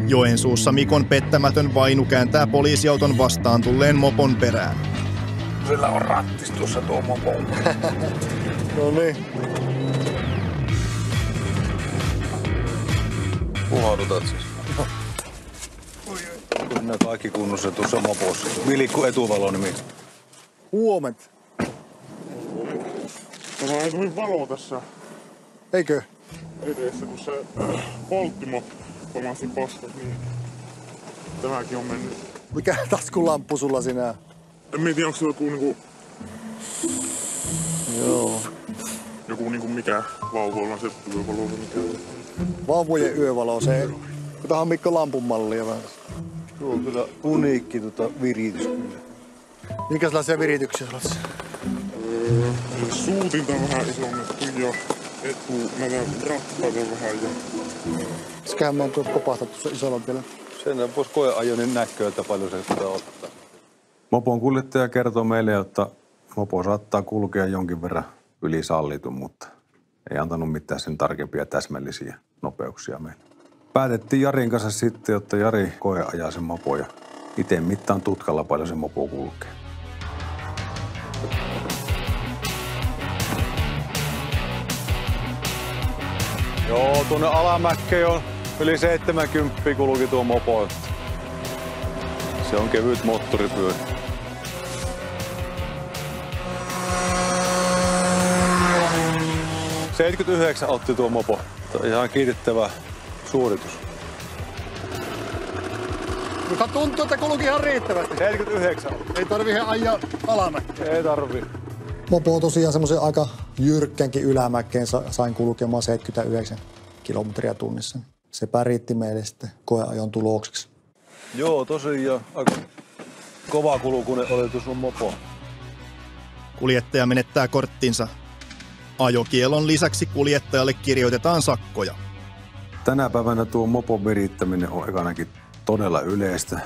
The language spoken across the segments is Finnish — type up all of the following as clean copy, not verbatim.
Joensuussa Mikon pettämätön vainu kääntää poliisiauton vastaan tulleen mopon perään. Sillä on rattis tuossa tuo mopo. No niin. Puhaudutat siis. Kyllä ne kaikki kunnossa tuossa mopossa. Vilikku etuvalo nimi. Huomenta. Tämä ei tuli valo tässä Eikö? edessä, kun se polttimo pomasi paskat, niin tämäkin on mennyt. Mikä taskulamppu sulla sinä? En tiedä, onko se joku niinku... Joo. Joku niinku mikä vauvoilla se yövalo vai mikä. Vauvojen yövalo, se. Tähän on Mikko lampun mallia vähän. Tuo on kyllä uniikki viritys kyllä. Minkälaisia virityksiä sulla on? Suutinta on vähän isonnettu ja näitä rattaita vähän ja... Sikähän me on tuot kopahtattu se isolla vielä. Sen vois koeajonin näköä, että paljon se pitää ottaa. Mopon kuljettaja kertoo meille, että mopo saattaa kulkea jonkin verran yli sallitun, mutta ei antanut mitään sen tarkempia täsmällisiä nopeuksia meille. Päätettiin Jarin kanssa sitten, että Jari koe ajaa sen mopo ja itse mittaan tutkalla paljon se mopo kulkee. Joo, tuonne alamäkkeen on yli 70 kulki tuo mopo. Se on kevyt moottoripyörä. – 79 otti tuo mopo. Ihan kiitettävä suoritus. Mutta tuntuu, että kulki ihan riittävästi. 79. Ei tarvii ajaa alamäkkeen. Ei tarvii. Mopo on tosiaan semmoisen aika jyrkkänkin ylämäkkeen sain kulkemaan 79 kilometriä tunnissa. Se riitti meille sitten koeajon tulokseksi. Joo, tosiaan aika kova kulukunen oli tuossa mopo. Kuljettaja menettää korttinsa. Ajokielon lisäksi kuljettajalle kirjoitetaan sakkoja. Tänä päivänä tuo mopon virittäminen on ekanakin todella yleistä.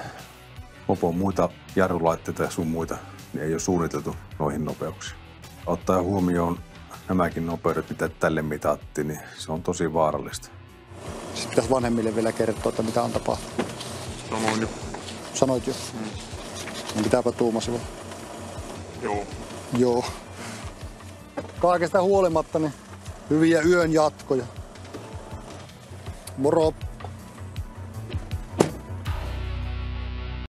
Mopon muita jarrulaitteita ja sun muita niin ei ole suunniteltu noihin nopeuksiin. Ottaa huomioon nämäkin nopeudet, mitä tälle mitattiin, niin se on tosi vaarallista. Sitten pitäisi vanhemmille vielä kertoa, että mitä on tapahtunut. Sanoin jo. Sanoit jo? No pitääpä tuumasilla. Joo. Joo. Kaikesta huolimatta, niin hyviä yön jatkoja. Moro!